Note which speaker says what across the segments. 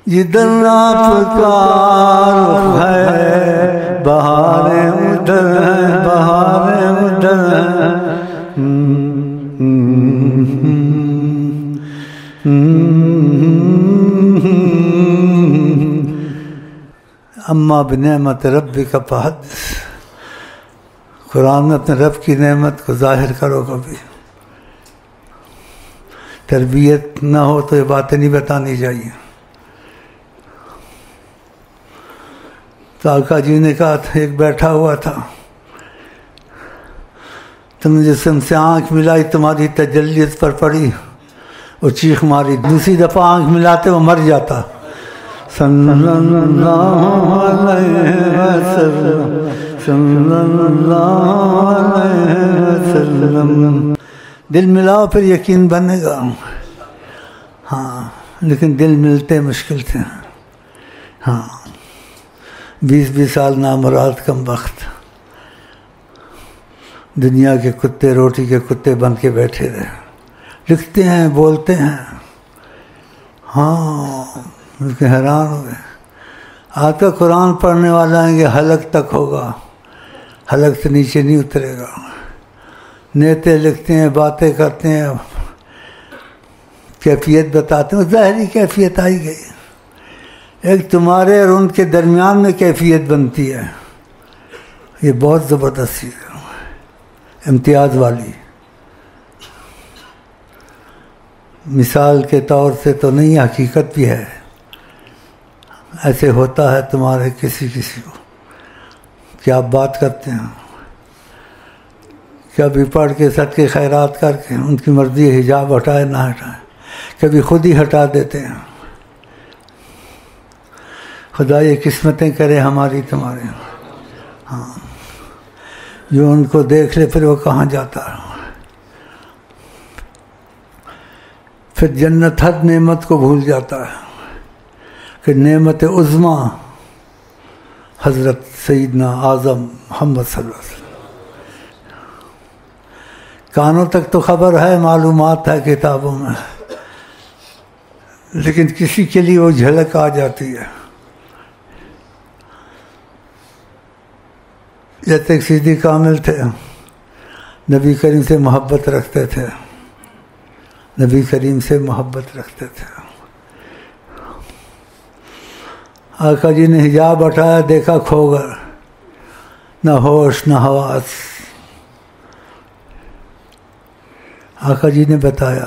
Speaker 1: جدھر آپ کا رخ ہے بہاریں ادھر ہیں، بہاریں ادھر ہیں۔ اما بنعمت ربک فحدث، قرآن میں اپنے رب کی نعمت کو ظاہر کرو۔ کبھی تربیت نہ ہو تو یہ باتیں نہیں بتانی چاہیے۔ تو آقا جی نے کہا تھا، ایک بیٹھا ہوا تھا، تم نے جسم سے آنکھ ملائی، تمہاری تجلی اس پر پڑی، وہ چیخ ماری، دوسری دفعہ آنکھ ملاتے وہ مر جاتا۔ صلی اللہ علیہ وسلم، صلی اللہ علیہ وسلم۔ دل ملاؤ پھر یقین بنے گا۔ ہاں لیکن دل ملتے مشکل تھے۔ ہاں 20 سال نامراد کم وقت دنیا کے کتے، روٹی کے کتے بن کے بیٹھے رہے، لکھتے ہیں، بولتے ہیں۔ ہاں لیکن حیران ہو گئے۔ آج کا قرآن پڑھنے والا ہے کہ حلق تک ہوگا، حلق سے نیچے نہیں اترے گا۔ نیتیں لکھتے ہیں، باتیں کرتے ہیں، کیفیت بتاتے ہیں، ظاہری کیفیت آئی گئی۔ ایک تمہارے اور ان کے درمیان میں کیفیت بنتی ہے، یہ بہت زبردست چیز ہے، امتیاز والی۔ مثال کے طور سے تو نہیں، حقیقت بھی ہے۔ ایسے ہوتا ہے تمہارے کسی کو کہ آپ بات کرتے ہیں، کبھی پڑھ کے صدقے خیرات کر کے ان کی مرضی ہے، حجاب ہٹائے نہ ہٹائے، کبھی خود ہی ہٹا دیتے ہیں۔ خدا یہ قسمتیں کرے ہماری تمہاری۔ ہاں جو ان کو دیکھ لے پھر وہ کہاں جاتا ہے۔ پھر جنت ہر نعمت کو بھول جاتا ہے کہ نعمت عظمیٰ حضرت سیدنا اعظم محمد صلی اللہ علیہ وسلم۔ کانوں تک تو خبر ہے، معلومات ہے کتابوں میں، لیکن کسی کے لیے وہ جھلک آ جاتی ہے۔ جیسے ایک سیدھی کامل تھے، نبی کریم سے محبت رکھتے تھے، نبی کریم سے محبت رکھتے تھے۔ آقا جی نے حجاب ہٹایا، دیکھا کھو گئے، نہ ہوش نہ حواس۔ آقا جی نے بتایا،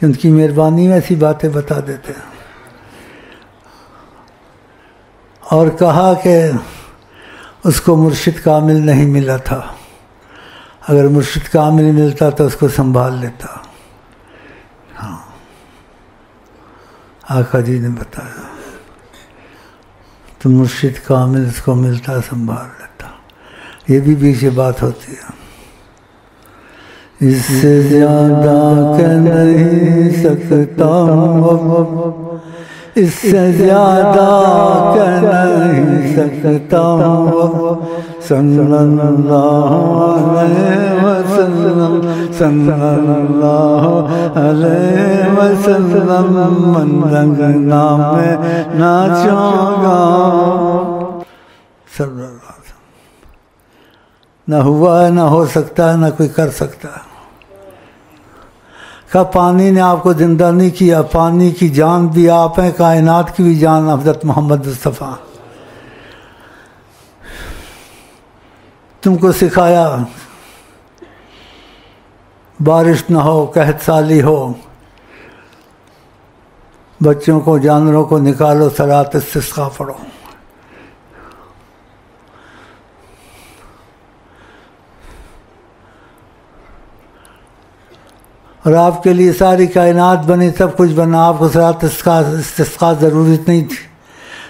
Speaker 1: ان کی مہربانی میں ایسی باتیں بتا دیتے ہیں۔ اور کہا کہ اس کو مرشد کامل نہیں ملا تھا، اگر مرشد کامل ملتا تو اس کو سنبھال لیتا۔ ہاں آقا جی نے بتایا تو مرشد کامل اس کو ملتا، سنبھال لیتا۔ یہ بھی پیچھے بات ہوتی ہے، اس سے زیادہ کہہ نہیں سکتا، اس سے زیادہ کہہ نہیں سکتا، صلی اللہ علیہ وسلم، صلی اللہ علیہ وسلم، من رنگ نام میں ناچوں گا، صلی اللہ علیہ وسلم۔ نہ ہوا ہے، نہ ہو سکتا ہے، نہ کوئی کر سکتا ہے۔ کہ پانی نے آپ کو زندہ نہیں کیا، پانی کی جان بھی آپ ہیں، کائنات کی بھی جان حضرت محمد مصطفیٰ۔ تم کو سکھایا بارش نہ ہو، قحط سالی ہو، بچوں کو، جانوروں کو نکالو، صلاۃ استسقاء پڑھو۔ اور آپ کے لیے ساری کائنات بنی، سب کچھ بنا، آپ کو صلاۃ استسقاء ضرورت نہیں تھی،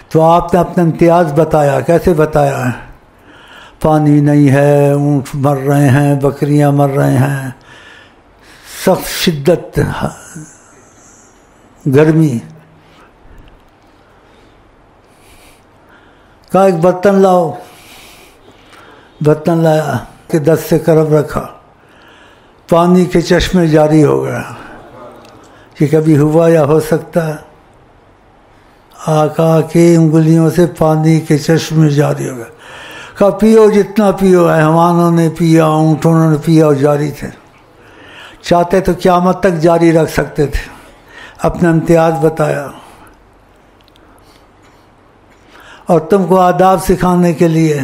Speaker 1: تو آپ نے اپنا امتیاز بتایا۔ کیسے بتایا ہے؟ پانی نہیں ہے، اونٹ مر رہے ہیں، بکریاں مر رہے ہیں، سخت شدت گرمی، کہا ایک برتن لاؤ، برتن لایا کہ 10 سے کرم رکھا، پانی کے چشمے جاری ہو گیا۔ کہ کبھی ہوا یا ہو سکتا ہے؟ آقا کی انگلیوں سے پانی کے چشمے جاری ہو گئے. کہا پیو جتنا پیو. حیوانوں نے پیا, اونٹوں نے پیا اور جاری تھے. چاہتے تو قیامت تک جاری رکھ سکتے تھے. اپنا امتیاز بتایا. اور تم کو آداب سکھانے کے لیے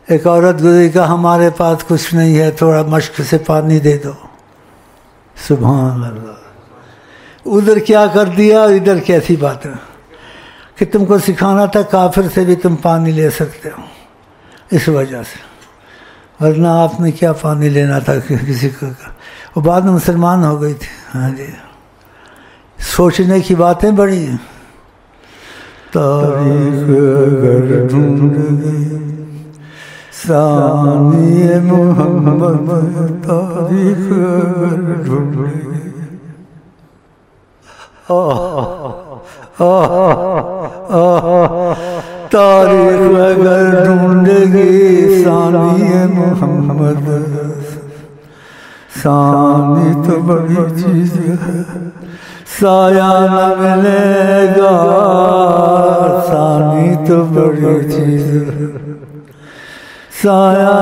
Speaker 1: ایک عورت گزری, کا ہمارے پاس کچھ نہیں ہے, تھوڑا مشق سے پانی دے دو. سبحان اللہ. ادھر کیا کر دیا اور ادھر کیسی بات ہے کہ تم کو سکھانا تھا کافر سے بھی تم پانی لے سکتے ہو اس وجہ سے, ورنہ آپ نے کیا پانی لینا تھا کسی کو. وہ بعد میں مسلمان ہو گئی تھی. ہاں جی, سوچنے کی باتیں بڑی ہیں. تاریخ اگر ڈھونڈ گئی ثانی محمد, تاریخ اگر ڈھونڈ گئی. تاریخ اگر ڈھونڈے گی ثانی محمد, ثانی تو بڑی چیز ہے, سایہ نہ ملے گا, ثانی تو بڑی چیز ہے, سایہ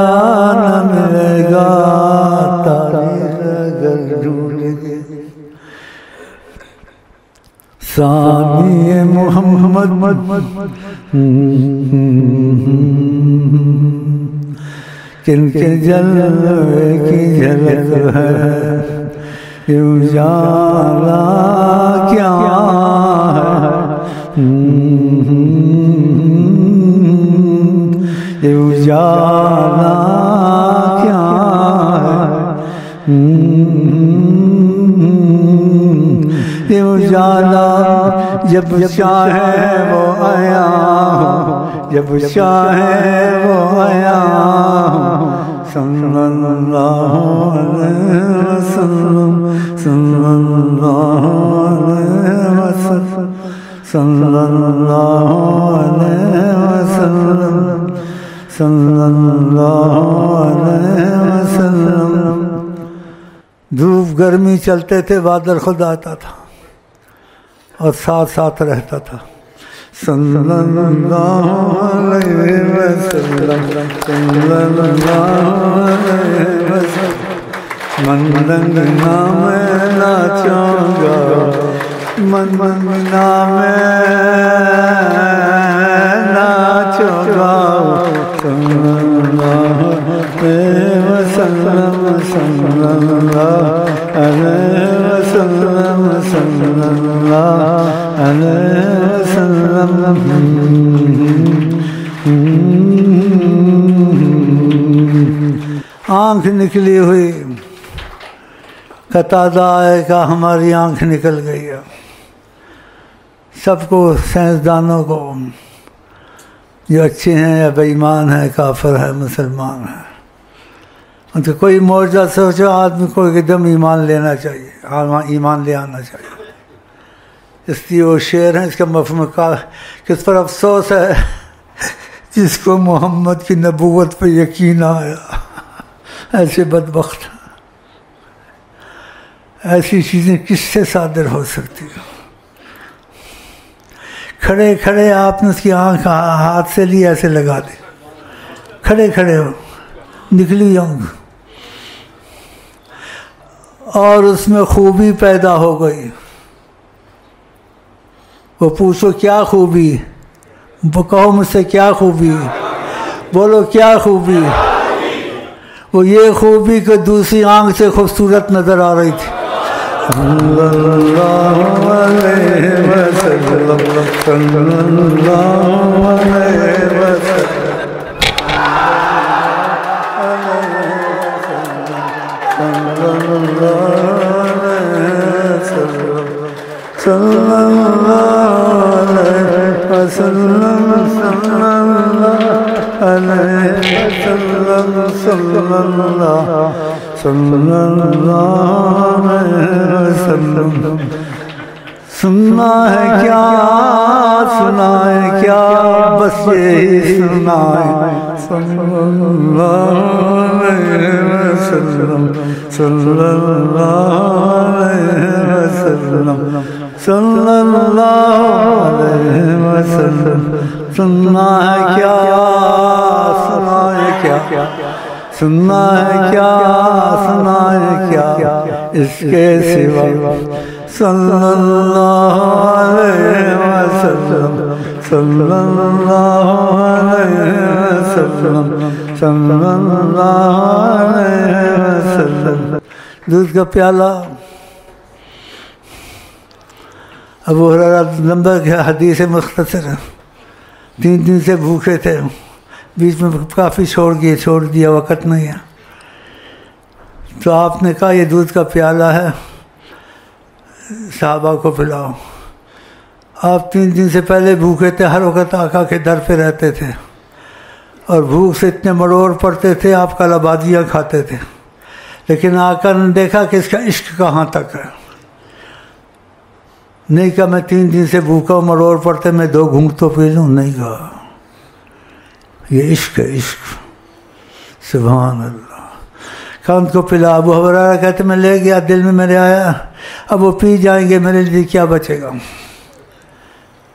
Speaker 1: نہ ملے گا. تاریخ اگر ڈھونڈے گی ثانی محمد, کن کے جلوے کی جھلک ہے, یہ اجالا کیا ہے, یہ اجالا کیا ہے, یہ اجالا جب چاہے وہ آیا, جب چاہے وہ آیا. صلی اللہ علیہ وسلم, صلی اللہ علیہ وسلم, صلی اللہ علیہ وسلم, صلی اللہ علیہ وسلم. دھوپ گرمی چلتے تھے, بادل خود آتا تھا اور ساتھ ساتھ رہتا تھا. صلی اللہ علیہ وسلم, صلی اللہ علیہ وسلم. منگنا میں ناچوں گا, منگنا میں ناچوں گا. صلی اللہ علیہ وسلم, صلی اللہ علیہ وسلم, صلی اللہ علیہ وسلم. آنکھ نکلی ہوئی, قطادہ ہے کہ ہماری آنکھ نکل گئی ہے. سب کو, سائنسدانوں کو, جو اچھے ہیں یا بے ایمان ہیں, کافر ہے مسلمان ہے, ان کو کوئی معجزہ سوچو آدمی کو ایک دم ایمان لینا چاہیے, ایمان لے آنا چاہیے. اس لیے وہ شعر ہیں, اس کا مفہوم کس پر افسوس ہے جس کو محمد کی نبوت پر یقین آیا. ایسے بدبخت, ایسی چیزیں کس سے صادر ہو سکتی ہیں. کھڑے کھڑے آپ نے اس کی آنکھ ہاتھ سے لی, ایسے لگا دی, کھڑے کھڑے ہو نکلی آنکھ, اور اس میں خوبی پیدا ہو گئی. وہ پوچھو کیا خوبی, وہ کہو مجھ سے کیا خوبی, بولو کیا خوبی. وہ یہ خوبی کہ دوسری آنکھ سے خوبصورت نظر آ رہی تھی. صلی اللہ علیہ وسلم, صلی اللہ علیہ وسلم, صلی اللہ علیہ وسلم, صلی اللہ علیہ وسلم, صلی اللہ علیہ وسلم. سننا ہے کیا, سنا ہے کیا, بس یہی سننا ہے. صلی اللہ علیہ وسلم, صلی اللہ علیہ وسلم, صلی اللہ علیہ وسلم سننا ہے کیا سنا ہے کیا سننا ہے کیا سنا ہے کیا اس کے سوا صلی اللہ علیہ وسلم صلی اللہ علیہ وسلم صلی اللہ علیہ وسلم دودھ کا پیالہ ابو ہریرہ لمبا حدیث مختصر 3 دن سے بھوکے تھے بیچ میں کافی چھوڑ دیا وقت نہیں ہے تو آپ نے کہا یہ دودھ کا پیالہ ہے صحابہ کو پلاؤ آپ 3 دن سے پہلے بھوکے تھے ہر وقت آقا کے در پہ رہتے تھے اور بھوک سے اتنے مروڑ پڑتے تھے آپ کلابادیاں کھاتے تھے لیکن آقا نے دیکھا کہ اس کا عشق کہاں تک ہے نہیں کہا میں 3 دن سے بھوکا مروڑ پڑتے میں 2 گھونٹ تو پی لوں نہیں کہا یہ عشق ہے عشق سبحان اللہ کان کو پلا ابو ہریرہ کہتے میں لے گیا دل میں میرے آیا اب وہ پی جائیں گے میرے لیے کیا بچے گا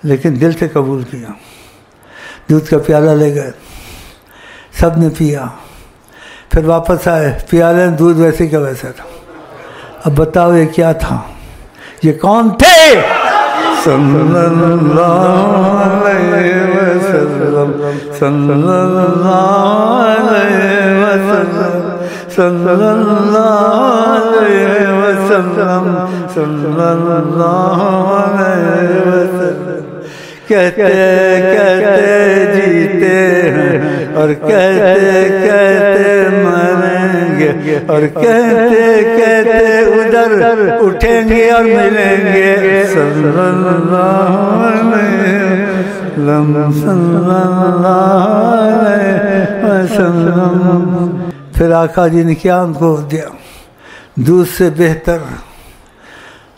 Speaker 1: لیکن دل سے قبول کیا دودھ کا پیالہ لے گئے سب نے پیا پھر واپس آئے پیالے میں دودھ ویسے کا ویسا تھا اب بتاؤ یہ کیا تھا یہ کون تھے صلی اللہ علیہ وسلم صلی اللہ علیہ وسلم صلی اللہ علیہ وسلم صلی اللہ علیہ وسلم کہتے کہتے جیتے ہیں اور کہتے کہتے مریں گے اور کہتے کہتے ادھر اٹھیں گے اور ملیں گے صلی اللہ علیہ وسلم صلی اللہ علیہ وسلم پھر آقا جی نے کیا ان کو دیا دودھ سے بہتر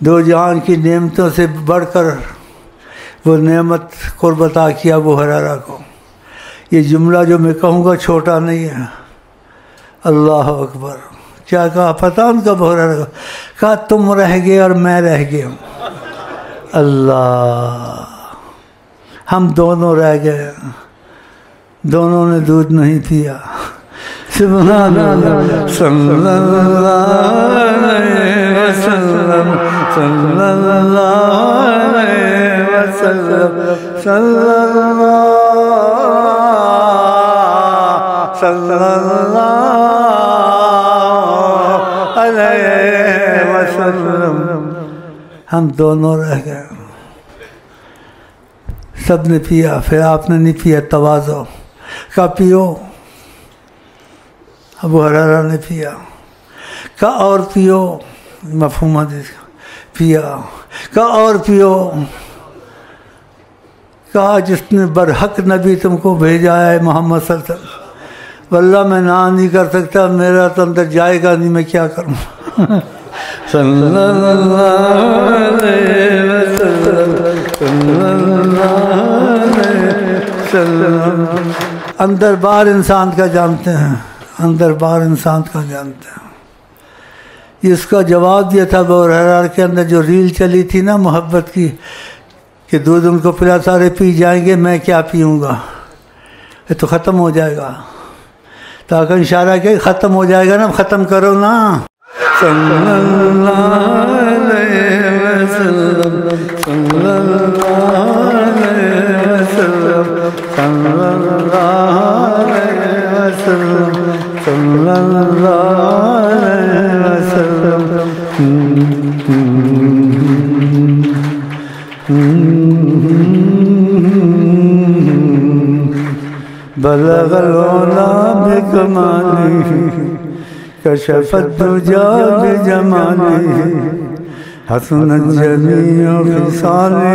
Speaker 1: 2 جہان کی نعمتوں سے بڑھ کر وہ نعمت قرب عطا کیا ابو ہریرہ کو یہ جملہ جو میں کہوں گا چھوٹا نہیں ہے اللہ اکبر کیا کہا پتہ ان کا ابو ہریرہ کو کہا تم رہ گئے اور میں رہ گیا ہوں اللہ ہم دونوں رہ گئے دونوں نے دودھ نہیں پیا سبحان اللہ صلی اللہ علیہ وسلم صلی اللہ علیہ وسلم صلی اللہ علیہ وسلم ہم دونوں رہ گئے سب نے پیا پھر آپ نے نہیں پیا تواضع کا پیو ابو ہریرہ نے پیا کہا اور پیو مفہوم حدیث پیا کہا اور پیو کہا جس نے برحق نبی تم کو بھیجا ہے محمد صلی اللہ علیہ وسلم واللہ میں نہ نہیں کر سکتا میرا تو اندر جائے گا نہیں میں کیا کروں صلی اللہ علیہ وسلم صلی اللہ علیہ وسلم اندر باہر انسان کا جانتے ہیں اندر باہر انسان کا جانتے ہیں اس کا جواب دیا تھا ابو ہریرہ کے اندر جو ریل چلی تھی نا محبت کی کہ دودھ ان کو پلا سارے پی جائیں گے میں کیا پیوں گا یہ تو ختم ہو جائے گا تاکہ اشارہ کہ ختم ہو جائے گا نا ختم کرو نا صلی اللہ علیہ وسلم صلی اللہ علیہ وسلم صلی اللہ علیہ وسلم صلی اللہ علیہ وسلم بلغ العلا بکمالہ کشف الدجا بجمالہ حسنت جمیع خصالہ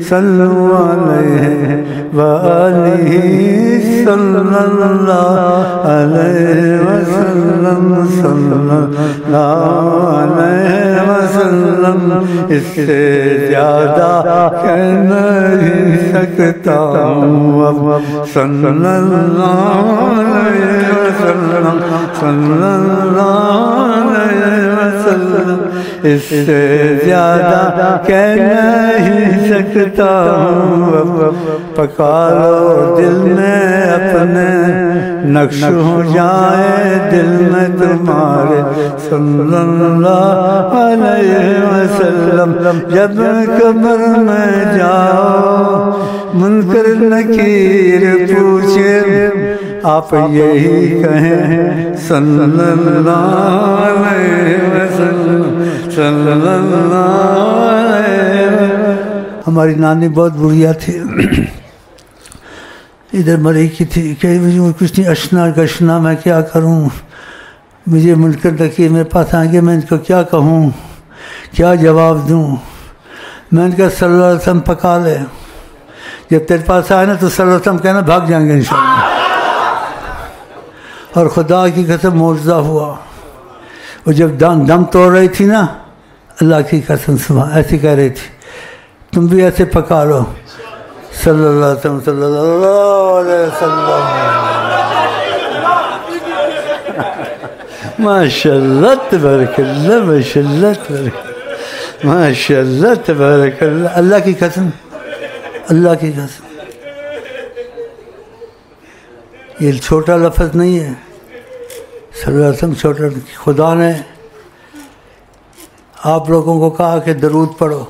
Speaker 1: صلوا علیہ وآلہ صلی اللہ علیہ وسلم صلی اللہ علیہ وسلم اس سے زیادہ کہہ نہیں سکتا ہوں صلی اللہ علیہ وسلم صلی اللہ علیہ وسلم اس سے زیادہ کہہ نہیں سکتا ہوں، پکا لو دل میں اپنے، نقش ہو جائے دل میں تمہارے صلی اللہ علیہ وسلم۔ جب قبر میں جاؤ منکر نکیر پوچھے، آپ یہی کہیں صلی اللہ علیہ وسلم، صلی اللہ علیہ وسلم۔ ہماری نانی بہت بڑھیا تھی، ادھر مری کی تھی کہ مجھے کچھ نہیں اشنا گشنا، میں کیا کروں، مجھے منکر نکیر میرے پاس آئیں گے، میں ان کو کیا کہوں، کیا جواب دوں۔ میں نے کہا صلی اللہ علیہ وسلم پکا لے، جب تیرے پاس آئے نا تو صلی اللہ علیہ وسلم کہنا بھاگ جائیں گے انشاءاللہ۔ اور خدا کی قسم معجزہ ہوا، وہ جب دم توڑ رہی تھی نا، اللہ کی قسم سبحان ایسی کہہ رہی تھی تم بھی ایسے پکا لو صلی اللہ علیہ وسلم، صلی اللہ علیہ وسلم۔ ماشاء اللہ تبارک اللہ، ماشاء اللہ تبارک اللہ، ماشاء اللہ تبارک اللہ، اللہ کی قسم، اللہ کی قسم۔ یہ چھوٹا لفظ نہیں ہے، صلی اللہ علیہ وسلم چھوٹا۔ خدا نے آپ لوگوں کو کہا کہ درود پڑھو،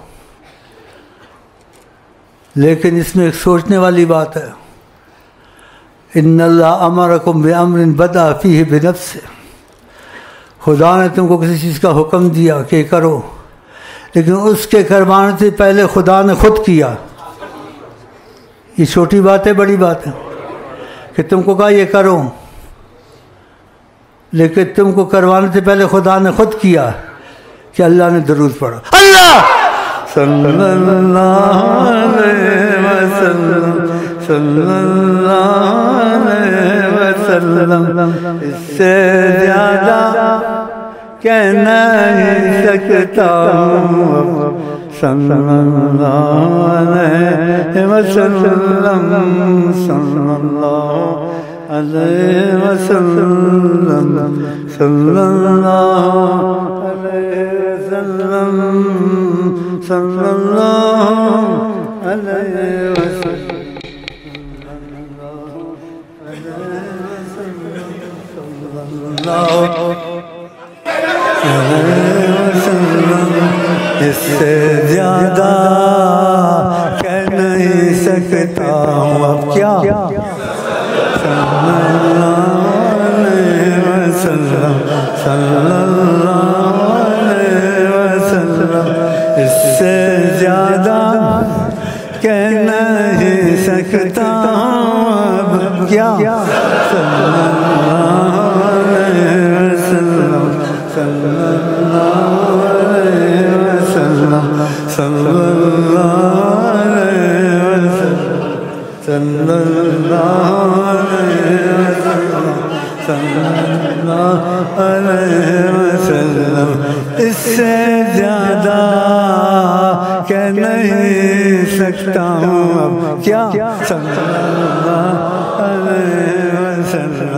Speaker 1: لیکن اس میں ایک سوچنے والی بات ہے، ان اللہ امرکم بامر بدأ فیہ بنفسہ، خدا نے تم کو کسی چیز کا حکم دیا کہ کرو، لیکن اس کے کروانے سے پہلے خدا نے خود کیا۔ یہ چھوٹی بات ہے بڑی بات ہے کہ تم کو کہا یہ کرو، لیکن تم کو کروانے سے پہلے خدا نے خود کیا کہ اللہ نے درود پڑھا، اللہ صلی اللہ علیہ وسلم، صلی اللہ علیہ وسلم۔ اس سے زیادہ کہہ نہیں سکتا ہوں صلی اللہ علیہ وسلم، صلی اللہ علیہ وسلم، صلی اللہ علیہ وسلم، صلی اللہ علیہ وسلم، اس سے زیادہ کہہ نہیں سکتا ہوں اب کیا، صلی اللہ علیہ وسلم، صلی اللہ علیہ وسلم۔ اس سے زیادہ کہہ نہیں سکتا ہوں اب کیا، صلی اللہ علیہ وسلم، صلی اللہ علیہ وسلم، صلی اللہ علیہ وسلم، صلی اللہ علیہ وسلم، صلی اللہ علیہ وسلم۔ اس سے زیادہ کہہ نہیں سکتا ہوں اب کیا، صلی اللہ علیہ وسلم۔